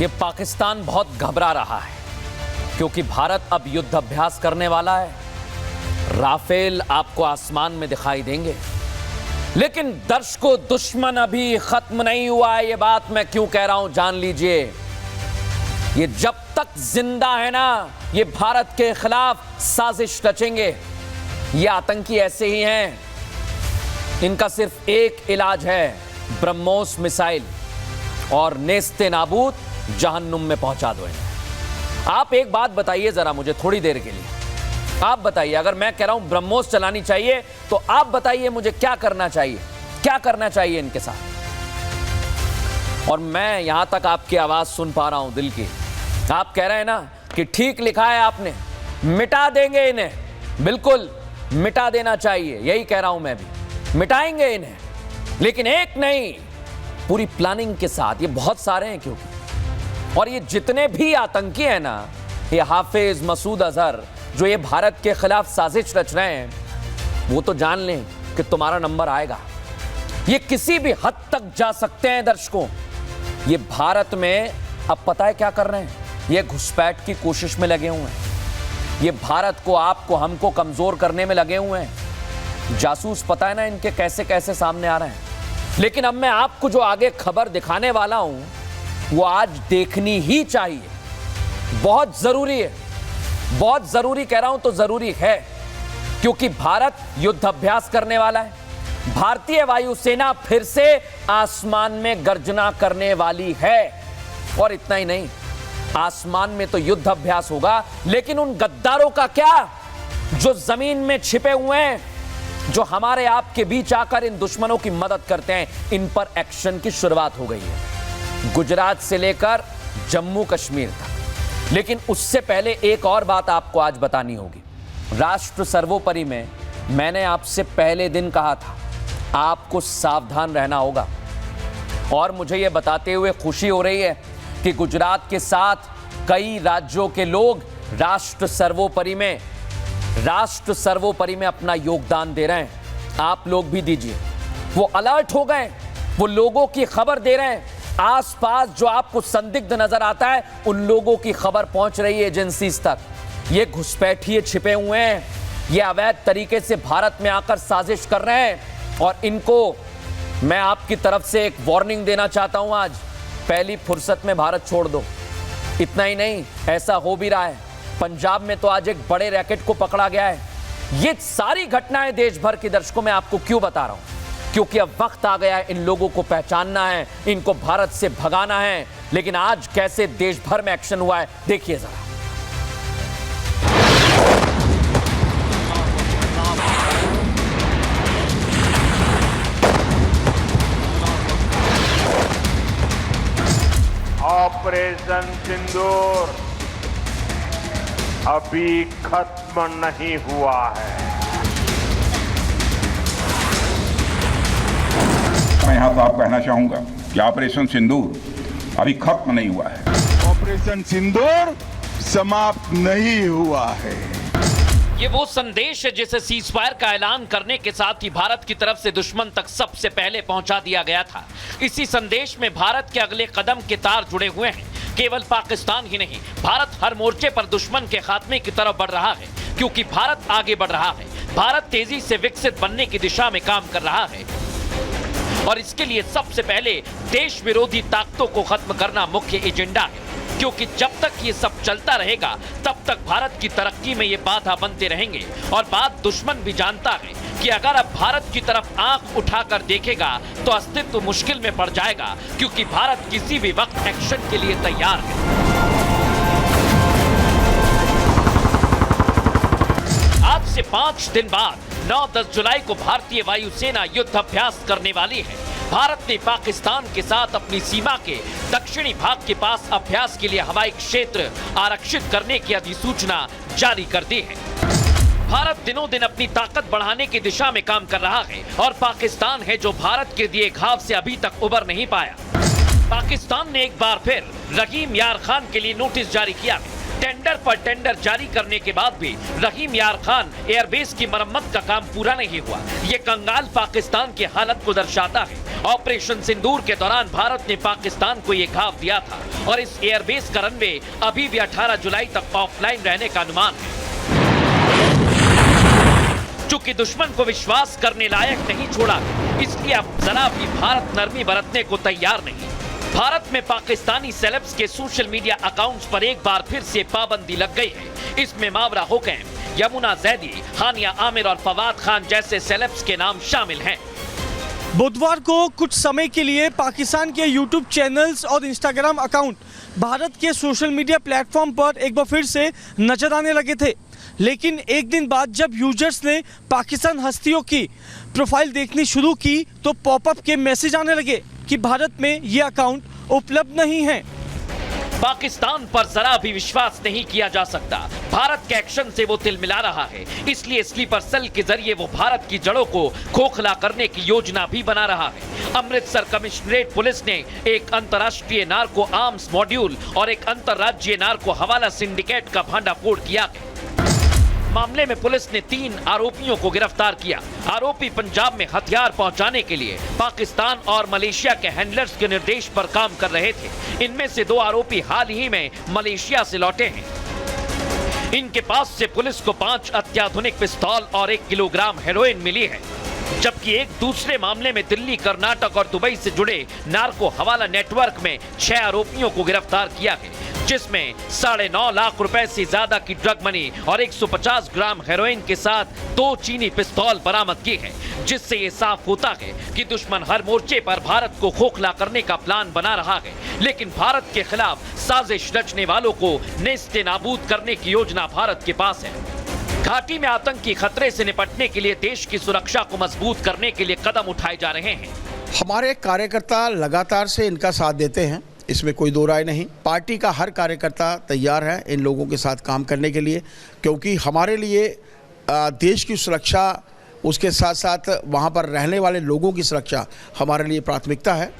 ये पाकिस्तान बहुत घबरा रहा है क्योंकि भारत अब युद्ध अभ्यास करने वाला है। राफेल आपको आसमान में दिखाई देंगे, लेकिन दर्शकों दुश्मन अभी खत्म नहीं हुआ है। ये बात मैं क्यों कह रहा हूं जान लीजिए। ये जब तक जिंदा है ना, ये भारत के खिलाफ साजिश रचेंगे। ये आतंकी ऐसे ही हैं, इनका सिर्फ एक इलाज है, ब्रह्मोस मिसाइल, और नेस्ते नाबूद जहन्नुम में पहुंचा दो इन्हें। आप एक बात बताइए जरा मुझे थोड़ी देर के लिए, आप बताइए, अगर मैं कह रहा हूं ब्रह्मोस चलानी चाहिए तो आप बताइए मुझे क्या करना चाहिए, क्या करना चाहिए इनके साथ। और मैं यहां तक आपकी आवाज सुन पा रहा हूं दिल की। आप कह रहे हैं ना कि ठीक लिखा है आपने, मिटा देंगे इन्हें, बिल्कुल मिटा देना चाहिए, यही कह रहा हूं मैं भी, मिटाएंगे इन्हें, लेकिन एक नहीं, पूरी प्लानिंग के साथ। ये बहुत सारे हैं क्योंकि, और ये जितने भी आतंकी हैं ना, ये हाफिज, मसूद अजहर, जो ये भारत के खिलाफ साजिश रच रहे हैं, वो तो जान लें कि तुम्हारा नंबर आएगा। ये किसी भी हद तक जा सकते हैं दर्शकों। ये भारत में अब पता है क्या कर रहे हैं, ये घुसपैठ की कोशिश में लगे हुए हैं। ये भारत को, आपको, हमको कमजोर करने में लगे हुए हैं। जासूस पता है ना इनके कैसे कैसे सामने आ रहे हैं। लेकिन अब मैं आपको जो आगे खबर दिखाने वाला हूं, वो आज देखनी ही चाहिए, बहुत जरूरी है, बहुत जरूरी कह रहा हूं तो जरूरी है, क्योंकि भारत युद्ध अभ्यास करने वाला है। भारतीय वायुसेना फिर से आसमान में गर्जना करने वाली है, और इतना ही नहीं, आसमान में तो युद्ध अभ्यास होगा, लेकिन उन गद्दारों का क्या जो जमीन में छिपे हुए हैं, जो हमारे आपके बीच आकर इन दुश्मनों की मदद करते हैं, इन पर एक्शन की शुरुआत हो गई है, गुजरात से लेकर जम्मू कश्मीर तक। लेकिन उससे पहले एक और बात आपको आज बतानी होगी। राष्ट्र सर्वोपरि में मैंने आपसे पहले दिन कहा था, आपको सावधान रहना होगा, और मुझे यह बताते हुए खुशी हो रही है कि गुजरात के साथ कई राज्यों के लोग राष्ट्र सर्वोपरि में अपना योगदान दे रहे हैं। आप लोग भी दीजिए। वो अलर्ट हो गए, वो लोगों की खबर दे रहे हैं, आसपास जो आपको संदिग्ध नजर आता है उन लोगों की खबर पहुंच रही है एजेंसीज तक। ये घुसपैठिए छिपे हुए हैं, ये अवैध तरीके से भारत में आकर साजिश कर रहे हैं, और इनको मैं आपकी तरफ से एक वार्निंग देना चाहता हूं आज, पहली फुर्सत में भारत छोड़ दो। इतना ही नहीं, ऐसा हो भी रहा है। पंजाब में तो आज एक बड़े रैकेट को पकड़ा गया है। ये सारी घटनाएं देश भर के दर्शकों में आपको क्यों बता रहा हूं, क्योंकि अब वक्त आ गया है इन लोगों को पहचानना है, इनको भारत से भगाना है। लेकिन आज कैसे देश भर में एक्शन हुआ है देखिए जरा। ऑपरेशन सिंदूर अभी खत्म नहीं हुआ है। मैं यहाँ तो आप कहना चाहूंगा कि ऑपरेशन सिंदूर अभी खत्म नहीं हुआ है। ऑपरेशन सिंदूर समाप्त नहीं हुआ है। ये वो संदेश है जिसे सीजफायर का ऐलान करने के साथ ही भारत की तरफ से दुश्मन तक सबसे पहले पहुंचा दिया गया था। इसी संदेश में भारत के अगले कदम के तार जुड़े हुए हैं। केवल पाकिस्तान ही नहीं, भारत हर मोर्चे पर दुश्मन के खात्मे की तरफ बढ़ रहा है, क्योंकि भारत आगे बढ़ रहा है। भारत तेजी से विकसित बनने की दिशा में काम कर रहा है, और इसके लिए सबसे पहले देश विरोधी ताकतों को खत्म करना मुख्य एजेंडा है, क्योंकि जब तक ये सब चलता रहेगा तब तक भारत की तरक्की में ये बाधा बनते रहेंगे। और बात दुश्मन भी जानता है कि अगर अब भारत की तरफ आंख उठाकर देखेगा तो अस्तित्व मुश्किल में पड़ जाएगा, क्योंकि भारत किसी भी वक्त एक्शन के लिए तैयार है। आज से 5 दिन बाद 9-10 जुलाई को भारतीय वायुसेना युद्ध अभ्यास करने वाली है। भारत ने पाकिस्तान के साथ अपनी सीमा के दक्षिणी भाग के पास अभ्यास के लिए हवाई क्षेत्र आरक्षित करने की अधिसूचना जारी कर दी है। भारत दिनों दिन अपनी ताकत बढ़ाने की दिशा में काम कर रहा है, और पाकिस्तान है जो भारत के दिए घाव से अभी तक उबर नहीं पाया। पाकिस्तान ने एक बार फिर रहीम यार खान के लिए नोटिस जारी किया है। टेंडर पर टेंडर जारी करने के बाद भी रहीम यार खान एयरबेस की मरम्मत का काम पूरा नहीं हुआ। ये कंगाल पाकिस्तान की हालत को दर्शाता है। ऑपरेशन सिंदूर के दौरान भारत ने पाकिस्तान को ये घाव दिया था और इस एयरबेस का रनवे अभी भी 18 जुलाई तक ऑफलाइन रहने का अनुमान है। चूंकि दुश्मन को विश्वास करने लायक नहीं छोड़ा, इसलिए अब जरा भी भारत नरमी बरतने को तैयार नहीं। भारत में पाकिस्तानी सेलेब्स के सोशल मीडिया अकाउंट्स पर एक बार फिर से पाबंदी लग गई है। इसमें मावरा हुकैम, यमुना जैदी, हानिया आमिर और फवाद खान जैसे सेलेब्स के नाम शामिल हैं। बुधवार को कुछ समय के लिए पाकिस्तान के यूट्यूब चैनल्स और इंस्टाग्राम अकाउंट भारत के सोशल मीडिया प्लेटफॉर्म पर एक बार फिर से नजर आने लगे थे, लेकिन एक दिन बाद जब यूजर्स ने पाकिस्तान हस्तियों की प्रोफाइल देखनी शुरू की तो पॉपअप के मैसेज आने लगे कि भारत में ये अकाउंट उपलब्ध नहीं है। पाकिस्तान पर जरा भी विश्वास नहीं किया जा सकता। भारत के एक्शन से वो तिलमिला रहा है, इसलिए स्लीपर सेल के जरिए वो भारत की जड़ों को खोखला करने की योजना भी बना रहा है। अमृतसर कमिश्नरेट पुलिस ने एक अंतर्राष्ट्रीय नार्को आर्म्स मॉड्यूल और एक अंतर्राज्यीय नार्को हवाला सिंडिकेट का भांडाफोड़ किया। मामले में पुलिस ने 3 आरोपियों को गिरफ्तार किया। आरोपी पंजाब में हथियार पहुंचाने के लिए पाकिस्तान और मलेशिया के हैंडलर्स के निर्देश पर काम कर रहे थे। इनमें से 2 आरोपी हाल ही में मलेशिया से लौटे हैं। इनके पास से पुलिस को 5 अत्याधुनिक पिस्तौल और 1 किलोग्राम हेरोइन मिली है, जबकि एक दूसरे मामले में दिल्ली, कर्नाटक और दुबई से जुड़े नार्को हवाला नेटवर्क में 6 आरोपियों को गिरफ्तार किया है, जिसमें 9.5 लाख रुपए से ज्यादा की ड्रग मनी और 150 ग्राम हेरोइन के साथ 2 चीनी पिस्तौल बरामद की है, जिससे ये साफ होता है कि दुश्मन हर मोर्चे पर भारत को खोखला करने का प्लान बना रहा है, लेकिन भारत के खिलाफ साजिश रचने वालों को नेस्ते नाबूद करने की योजना भारत के पास है। घाटी में आतंकी खतरे से निपटने के लिए देश की सुरक्षा को मजबूत करने के लिए कदम उठाए जा रहे हैं। हमारे कार्यकर्ता लगातार से इनका साथ देते हैं, इसमें कोई दो राय नहीं। पार्टी का हर कार्यकर्ता तैयार है इन लोगों के साथ काम करने के लिए, क्योंकि हमारे लिए देश की सुरक्षा, उसके साथ साथ वहाँ पर रहने वाले लोगों की सुरक्षा हमारे लिए प्राथमिकता है।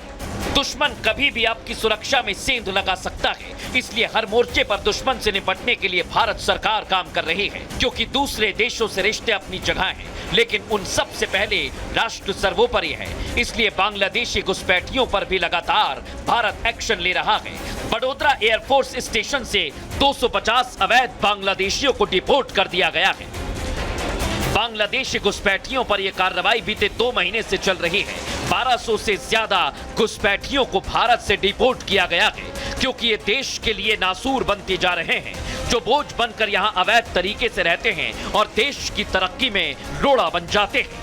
दुश्मन कभी भी आपकी सुरक्षा में सेंध लगा सकता है, इसलिए हर मोर्चे पर दुश्मन से निपटने के लिए भारत सरकार काम कर रही है, क्योंकि दूसरे देशों से रिश्ते अपनी जगह हैं, लेकिन उन सब से पहले राष्ट्र सर्वोपरि है। इसलिए बांग्लादेशी घुसपैठियों पर भी लगातार भारत एक्शन ले रहा है। बड़ोदरा एयरफोर्स स्टेशन से 250 अवैध बांग्लादेशियों को डिपोर्ट कर दिया गया है। बांग्लादेशी घुसपैठियों पर यह कार्रवाई बीते 2 महीने से चल रही है। 1200 से ज्यादा घुसपैठियों को भारत से डिपोर्ट किया गया है, क्योंकि ये देश के लिए नासूर बनते जा रहे हैं, जो बोझ बनकर यहाँ अवैध तरीके से रहते हैं और देश की तरक्की में रोड़ा बन जाते हैं।